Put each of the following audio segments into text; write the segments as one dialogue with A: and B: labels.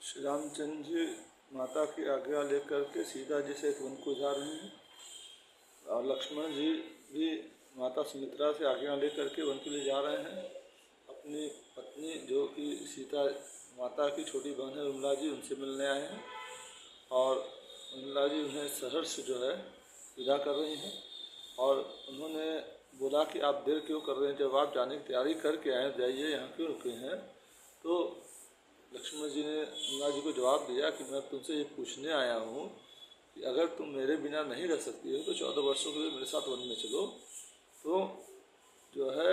A: श्री रामचंद्र जी माता की आज्ञा लेकर के सीता जी से वन को जा रहे हैं और लक्ष्मण जी भी माता सुमित्रा से आज्ञा लेकर के वन के लिए जा रहे हैं। अपनी पत्नी जो कि सीता माता की छोटी बहन है विमला जी, उनसे मिलने आए हैं और विमला जी उन्हें सहर्ष जो है विदा कर रही हैं और उन्होंने बोला कि आप देर क्यों कर रहे हैं, जब आप जाने की तैयारी करके आए जाइए, यहाँ क्यों रुके हैं। तो लक्ष्मण जी ने विमला जी को जवाब दिया कि मैं तुमसे ये पूछने आया हूँ कि अगर तुम मेरे बिना नहीं रह सकती हो तो 14 वर्षों के लिए मेरे साथ वन में चलो। तो जो है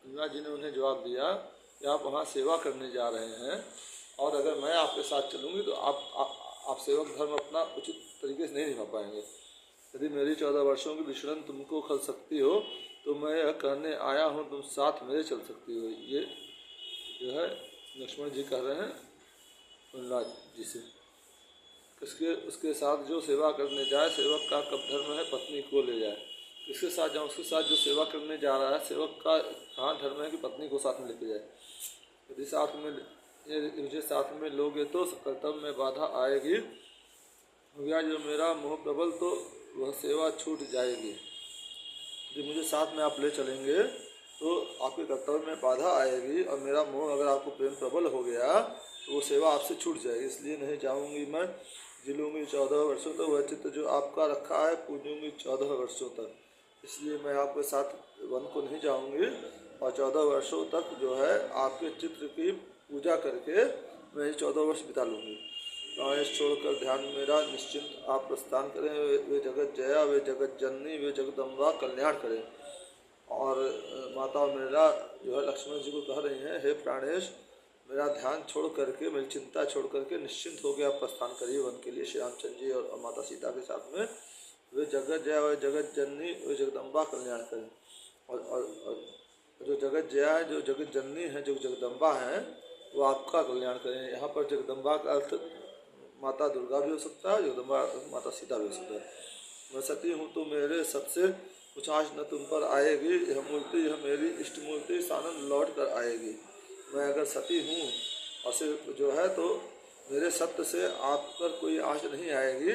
A: विमला जी ने उन्हें जवाब दिया कि आप वहाँ सेवा करने जा रहे हैं और अगर मैं आपके साथ चलूँगी तो आप सेवक धर्म अपना उचित तरीके से नहीं निभा पाएंगे। यदि मेरी 14 वर्षों की विचरण तुमको खल सकती हो तो मैं यह कहने आया हूँ तुम साथ मेरे चल सकती हो। ये जो है लक्ष्मण जी कह रहे हैं विमला जी से। उसके साथ जो सेवा करने जाए, सेवक का कब धर्म है पत्नी को ले जाए। इसके साथ जहाँ उसके साथ जो सेवा करने जा रहा है, सेवक का कहाँ धर्म है कि पत्नी को साथ में लेके जाए। यदि मुझे साथ में लोगे तो कर्तव्य में बाधा आएगी, या जो मेरा मोह प्रबल तो वह सेवा छूट जाएगी। यदि मुझे साथ में आप ले चलेंगे तो आपके कर्तव्य में बाधा आएगी और मेरा मोह अगर आपको प्रेम प्रबल हो गया तो वो सेवा आपसे छूट जाएगी। इसलिए नहीं जाऊंगी मैं, जिलूंगी 14 वर्षों तक, वह चित्त जो आपका रखा है पूजूंगी 14 वर्षों तक। इसलिए मैं आपके साथ वन को नहीं जाऊंगी और 14 वर्षों तक जो है आपके चित्र की पूजा करके मैं 14 वर्ष बिता लूँगी। कायश छोड़कर ध्यान मेरा निश्चिंत आप प्रस्थान करें। वे जगत जया, वे जगत जननी, वे जगदम्बा कल्याण करें। और माता मेरा जो है लक्ष्मण जी को कह रही हैं, हे प्राणेश, मेरा ध्यान छोड़ करके, मेरी चिंता छोड़ करके निश्चिंत होकर आप प्रस्थान करिए वन के लिए श्री रामचंद्र जी और माता सीता के साथ में। वे जगत जया, वे जगत जननी, वे जगदम्बा कल्याण करें। और जो जगत जया है, जो जगत जननी है, जो जगदम्बा है, वो आपका कल्याण करें। यहाँ पर जगदम्बा का अर्थ माता दुर्गा भी हो सकता है, जगदम्बा माता सीता भी हो सकता है। मैं सती हूँ तो मेरे सबसे कुछ आँच न तुम पर आएगी, यह मूर्ति, यह मेरी इष्ट मूर्ति सानंद लौट कर आएगी। मैं अगर सती हूँ और सिर्फ जो है तो मेरे सत्य से आप पर कोई आँच नहीं आएगी।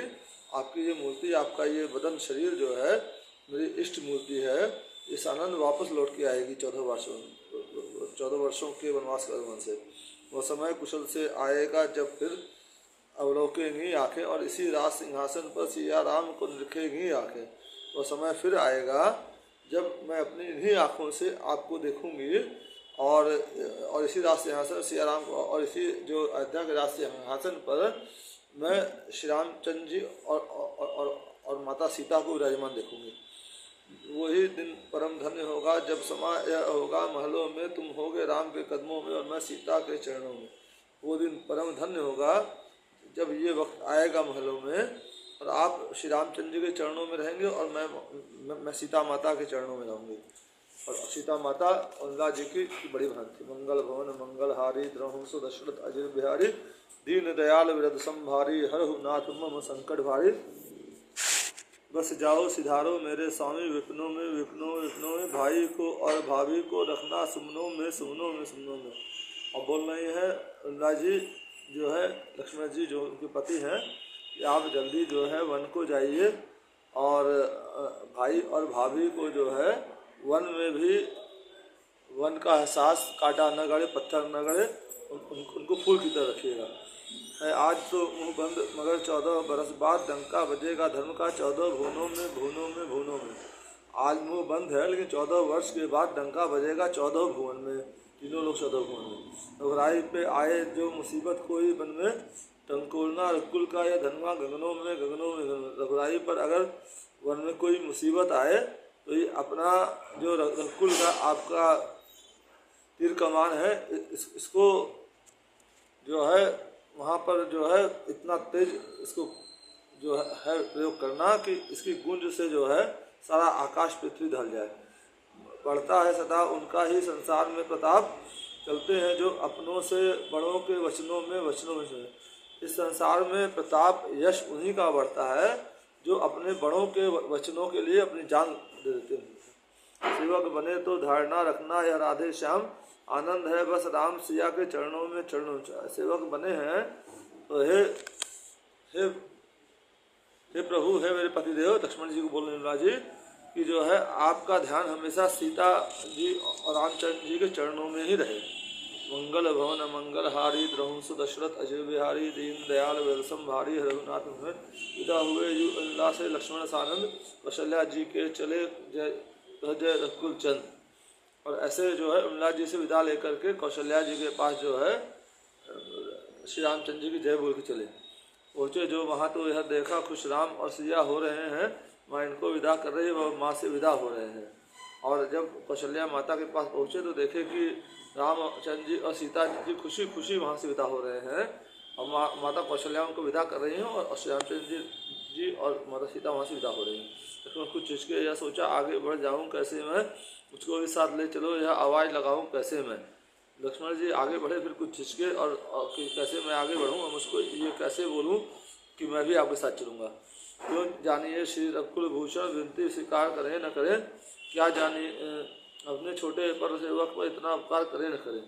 A: आपकी ये मूर्ति, आपका ये बदन शरीर जो है मेरी इष्ट मूर्ति है, इस आनंद वापस लौट के आएगी 14 वर्षों के वनवास कर्म से। वह समय कुशल से आएगा जब फिर अवलोकेंगी आँखें और इसी राज सिंहासन पर सिया राम को निरखेंगी आँखें। वह समय फिर आएगा जब मैं अपनी इन्हीं आँखों से आपको देखूंगी और इसी राज सिंहासन सिया राम को, और इसी जो अयोध्या के राज सिंहासन पर मैं श्री रामचंद्र जी और माता सीता को विराजमान देखूंगी। वही दिन परम धन्य होगा जब समा यह होगा महलों में, तुम होगे राम के कदमों में और मैं सीता के चरणों में। वो दिन परम धन्य होगा जब ये वक्त आएगा महलों में और आप श्री रामचंद्र जी के चरणों में रहेंगे और मैं सीता माता के चरणों में रहूँगी। और सीता माता विमला जी की बड़ी बहन थी। मंगल भवन मंगलहारी द्रहुंसु दशरथ अजिर बिहारी, दीन दयाल विरद संभारी, हरहु नाथ मम संकट भारी। बस जाओ सिधारो मेरे स्वामी विपिनों में, विपिनों में भाई को और भाभी को रखना सुमनों में, सुमनों में, सुमनों में। और बोल रही है विमला जी जो है लक्ष्मण जी जो उनके पति हैं कि आप जल्दी जो है वन को जाइए और भाई और भाभी को जो है वन में भी वन का एहसास कांटा न गड़े, पत्थर न गड़े, उनको फूल की तरह रखिएगा। आज तो मुँह बंद मगर 14 बरस बाद डंका बजेगा धर्म का 14 भुवनों में, भुवनों में, भुवनों में। आज मुँह बंद है लेकिन 14 वर्ष के बाद डंका बजेगा 14 भुवन में, तीनों लोग 14 भुवन में। रघुराई पे आए जो मुसीबत कोई वन में, टंकोलना रघुकुल का यह धनवा गगनों में, गगनों में, रघुराई पर अगर वन में कोई मुसीबत आए तो ये अपना जो रघुकुल का आपका तीर कमान है इसको जो है वहाँ पर जो है इतना तेज इसको जो है प्रयोग करना कि इसकी गूंज से जो है सारा आकाश पृथ्वी ढल जाए। बढ़ता है सदा उनका ही संसार में प्रताप, चलते हैं जो अपनों से बड़ों के वचनों में, वचनों में। इस संसार में प्रताप यश उन्हीं का बढ़ता है जो अपने बड़ों के वचनों के लिए अपनी जान दे देते हैं। सेवक बने तो धारणा रखना, यह राधे श्याम आनंद है बस राम सिया के चरणों में चरणों सेवक बने हैं। तो हे प्रभु, हे मेरे पतिदेव, लक्ष्मण जी को बोल निर्मला जी कि जो है आपका ध्यान हमेशा सीता जी और रामचंद्र जी के चरणों में ही रहे। मंगल भवन मंगल हारी द्रहुंसु दशरथ अजय बिहारी दीन दयाल वेलसम भारी रघुनाथ पिता हुए यु उल्लास से लक्ष्मण सानंद कौशल्या जी के चले जय जय रघुकुल चंद। और ऐसे जो है उल्ला जी से विदा लेकर के कौशल्या जी के पास जो है श्री रामचंद्र जी की जय बोल के चले पहुँचे। जो वहाँ तो यह देखा खुश राम और सिया हो रहे हैं, माँ इनको विदा कर रही है, वह माँ से विदा हो रहे हैं। और जब कौशल्या माता के पास पहुँचे तो देखे कि रामचंद्र जी और सीता जी खुशी खुशी वहाँ से विदा हो रहे हैं और माता कौशल्या उनको विदा कर रही हैं और श्री रामचंद्र जी और माता सीता वहाँ से विदा हो रही हैं। तो कुछ झिझके यह सोचा आगे बढ़ जाऊँ कैसे मैं, मुझको भी साथ ले चलो, यह आवाज़ लगाऊँ कैसे मैं। लक्ष्मण जी आगे बढ़े, फिर कुछ झिझके और कैसे मैं आगे बढ़ूँ और मुझको ये कैसे बोलूँ कि मैं भी आपके साथ चलूँगा। क्यों जानिए श्री रघुकुल भूषण विनती स्वीकार करें न करें, क्या जानिए अपने छोटे पर सेवक पर इतना उपकार करें न करें।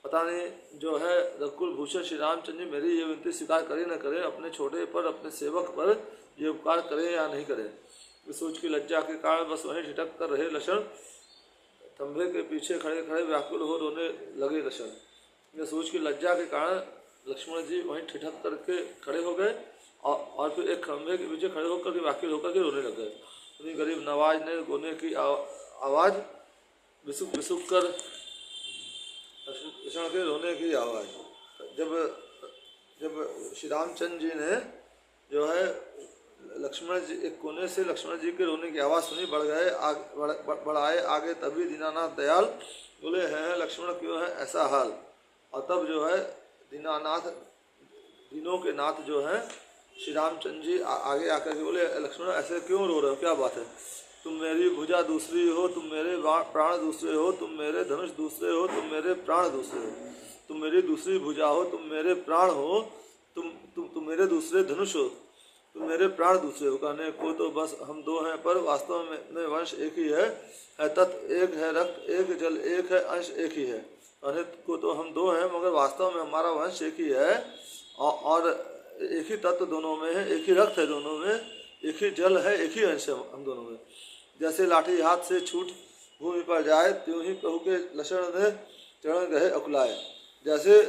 A: पता नहीं जो है रघुकुल भूषण श्री रामचंद्र जी मेरी ये विनती स्वीकार करें न करें, अपने छोटे पर अपने सेवक पर ये उपकार करें या नहीं करें। इस सोच की लज्जा के कारण बस वहीं ठिठक कर रहे लक्ष्मण, खंभे के पीछे खड़े खड़े व्याकुल हो रोने लगे लक्ष्मण। यह सोच की लज्जा के कारण लक्ष्मण जी वहीं ठिठक करके खड़े हो गए और फिर एक खंभे के पीछे खड़े होकर के व्याकुल होकर के रोने लग गए। उन्हीं गरीब नवाज ने रोने की आवाज़ बिसुक बिसुक कर लक्ष्मण के रोने की आवाज़। जब श्री रामचंद्र जी ने जो है लक्ष्मण जी एक कोने से लक्ष्मण जी के रोने की आवाज़ सुनी, बढ़ाए आगे तभी दीनानाथ दयाल बोले हैं लक्ष्मण क्यों है ऐसा हाल। और तब जो है दीनानाथ दिनों के नाथ जो हैं श्री रामचंद्र जी आगे आकर के बोले लक्ष्मण ऐसे क्यों रो रहे हो, क्या बात है। तुम मेरी भुजा दूसरी हो, तुम मेरे प्राण दूसरे हो, तुम मेरे धनुष दूसरे हो, तुम मेरे प्राण दूसरे हो। तुम मेरी दूसरी भुजा हो, तुम मेरे प्राण हो, तुम मेरे दूसरे धनुष हो, तुम मेरे प्राण दूसरे हो। कहने को तो बस हम दो हैं पर वास्तव में वंश एक ही है तत्व एक है, रक्त एक, जल एक है, अंश एक ही है। कहने को तो हम दो हैं मगर वास्तव में हमारा वंश एक ही है और एक ही तत्व दोनों में है, एक ही रक्त है दोनों में, एक ही जल है, एक ही अंश है हम दोनों में। जैसे लाठी हाथ से छूट भूमि पर जाए त्यों ही प्रभु के लक्ष्मण ने चरण गए अकुलाए। जैसे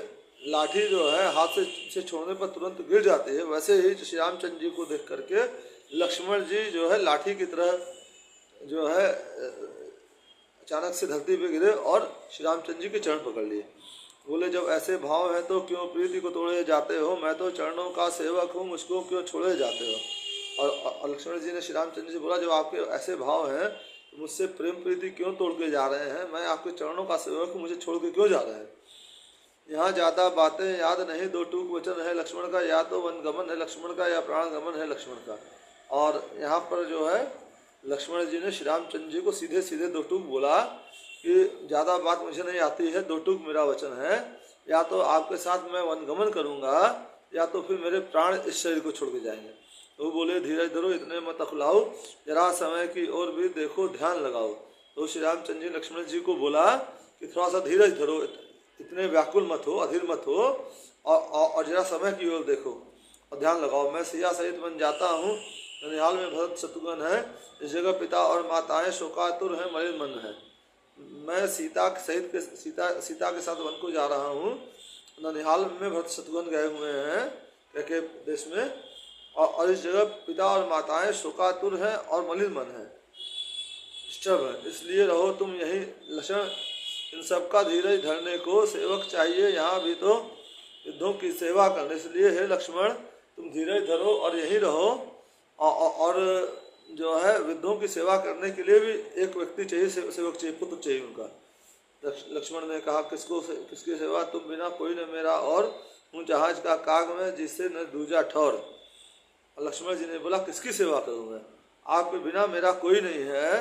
A: लाठी जो है हाथ से छोड़ने पर तुरंत गिर जाती है, वैसे ही श्री रामचंद्र जी को देख करके लक्ष्मण जी जो है लाठी की तरह जो है अचानक से धरती पे गिरे और श्री रामचंद्र जी के चरण पकड़ लिए। बोले जब ऐसे भाव है तो क्यों प्रीति को तोड़े जाते हो, मैं तो चरणों का सेवक हूँ, मुझको क्यों छोड़े जाते हो। और लक्ष्मण जी ने श्री रामचंद्र जी बोला जब आपके ऐसे भाव हैं तो मुझसे प्रेम प्रीति क्यों तोड़ के जा रहे हैं, मैं आपके चरणों का सेवक हूँ, मुझे छोड़ के क्यों जा रहे हैं। यहाँ ज़्यादा बातें याद नहीं, दो टूक वचन है लक्ष्मण का, या तो वनगमन है लक्ष्मण का या प्राणगमन है लक्ष्मण का। और यहाँ पर जो है लक्ष्मण जी ने श्री रामचंद्र जी को सीधे सीधे दो टूक बोला कि ज़्यादा बात मुझे नहीं आती है, दो टूक मेरा वचन है, या तो आपके साथ मैं वनगमन करूँगा या तो फिर मेरे प्राण इस शरीर को छोड़ के जाएंगे। तो बोले धीरज धरो, इतने मत अखुलाओ, जरा समय की ओर भी देखो, ध्यान लगाओ। तो श्री रामचंद्र जी लक्ष्मण जी को बोला कि थोड़ा सा धीरज धरो, इतने व्याकुल मत हो, अधीर मत हो और जरा समय की ओर देखो और ध्यान लगाओ। मैं सिया सहित बन जाता हूँ, ननिहाल में भरत शत्रुघ्न है, इस जगह पिता और माताएं शोकातुर हैं, मलिन मन है। मैं सीता के साथ वन को जा रहा हूँ, ननिहाल में भरत शत्रुघ्न गए हुए हैं के देश में, और इस जगह पिता और माताएं शोकातुर हैं और मलिन मन है, डिस्टर्ब है, इसलिए रहो तुम यही लक्ष्मण। इन सबका धीरज धरने को सेवक चाहिए, यहाँ भी तो युद्धों की सेवा करने, इसलिए हे लक्ष्मण तुम धीरज धरो और यहीं रहो। और जो है युद्धों की सेवा करने के लिए भी एक व्यक्ति चाहिए, सेवक चाहिए, पुत्र चाहिए उनका। लक्ष्मण ने कहा किसकी सेवा, तुम बिना कोई न मेरा और हूँ जहाज का काग में जिससे न दूजा ठौर। लक्ष्मण जी ने बोला किसकी सेवा करूँ मैं, आपके बिना मेरा कोई नहीं है,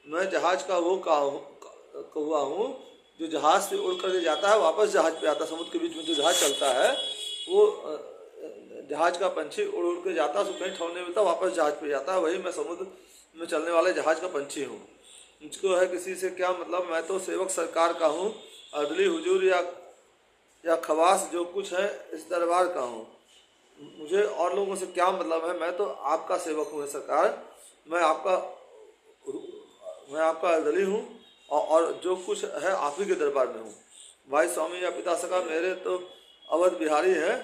A: मैं जहाज का वो कौवा हूँ जो जहाज से उड़ कर जाता है वापस जहाज पे आता। समुद्र के बीच में जो जहाज चलता है वो जहाज का पंछी उड़ उड़ के जाता है, उसको कहीं ठहरने मिलता, वापस जहाज पे जाता है, वही मैं समुद्र में चलने वाले जहाज का पंछी हूँ। मुझको है किसी से क्या मतलब, मैं तो सेवक सरकार का हूँ, अर्दली हुजूर या खवास जो कुछ है इस दरबार का हूँ। मुझे और लोगों से क्या मतलब है, मैं तो आपका सेवक हूँ सरकार। मैं आपका अर्दली हूँ और जो कुछ है आप ही के दरबार में हूँ। भाई स्वामी या पिता सखा मेरे तो अवध बिहारी है।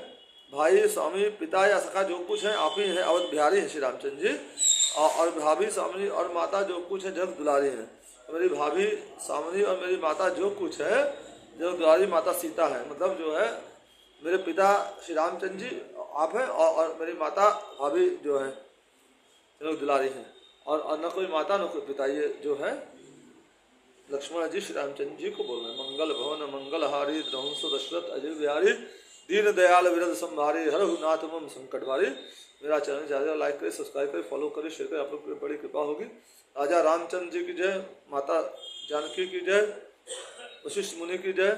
A: भाई स्वामी पिता या सखा जो कुछ है आप ही हैं, अवध बिहारी हैं श्री रामचंद्र जी। और भाभी स्वामी और माता जो कुछ है जग दुलारी हैं। मेरी भाभी स्वामी और मेरी माता जो कुछ है जग दुलारी माता सीता है। मतलब जो है मेरे पिता श्री रामचंद्र जी आप हैं और मेरी माता भाभी जो है जग दुलारी हैं। और न कोई माता न कोई पिता, ये जो है लक्ष्मण जी श्री रामचंद्र जी को बोल रहे हैं। मंगल भवन मंगलहारी द्रंस दशरथ अजय बिहारी दीन दयाल विरद संभारी हर नाथ मम संकट भारी। मेरा चैनल ज़्यादा लाइक करें, सब्सक्राइब करें, फॉलो करें, शेयर करें। आप लोग की बड़ी कृपा होगी। राजा रामचंद्र जी की जय, माता जानकी की जय, वशिष्ठ मुनि की जय,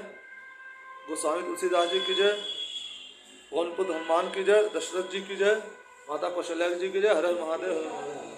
A: गोस्वामी तुलसीदास जी की जय, पवन पुत्र हनुमान की जय, दशरथ जी की जय, माता कौशल्या जी की जय। हर हर महादेव।